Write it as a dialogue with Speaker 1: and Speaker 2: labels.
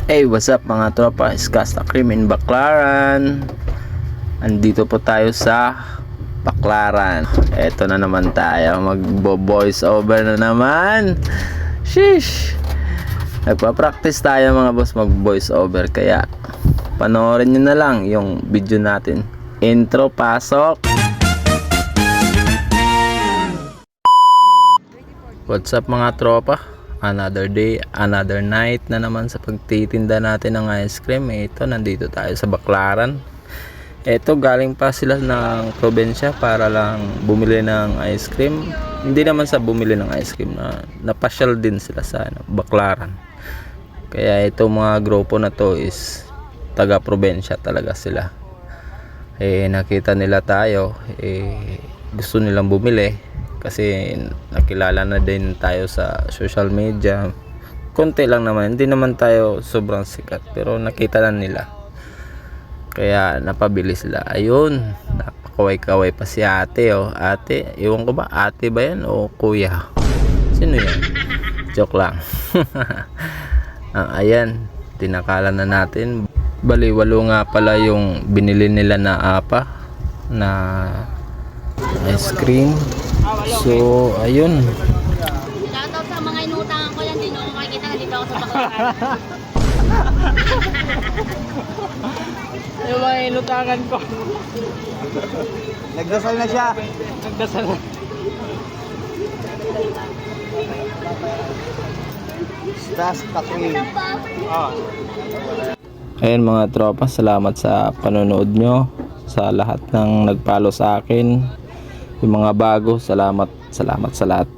Speaker 1: Hey, what's up mga tropa? It's Casta Cream in Baclaran. Andito po tayo sa Baclaran. Eto na naman tayo, magbo-voice over na naman. Sheesh. Nagpa-practice tayo mga boss mag-voice over, kaya panoorin nyo na lang yung video natin. Intro, pasok. What's up mga tropa? Another day, another night na naman sa pagtitinda natin ng ice cream. Ito, nandito tayo sa Baclaran. Ito, galing pa sila ng probinsya para lang bumili ng ice cream. Hindi naman sa bumili ng ice cream, napasyal din sila sa Baclaran. Kaya ito mga grupo na to is taga probinsya talaga sila. Nakita nila tayo, gusto nilang bumili kasi nakilala na din tayo sa social media. Konti lang naman, hindi naman tayo sobrang sikat, pero nakita na nila, kaya napabili sila. Ayun, napakaway-kaway pa si ate. Ate, iwan ko ba, ate ba yan o kuya? Sino yan? Joke lang. Ayan, tinakala na natin. Bali, 8 nga pala yung binili nila na apa na ice cream. So, ayun.
Speaker 2: Shoutout sa mga inutangan ko yan. Hindi nyo makikita na dito ako sa Baclaran.
Speaker 3: Yung mga inutangan ko.
Speaker 4: Nagdasal na siya.
Speaker 3: Nagdasal na.
Speaker 4: Casta Cream.
Speaker 1: Ayun mga tropa, salamat sa panonood nyo. Sa lahat ng nagpalo sa akin, yung mga bago, salamat sa lahat.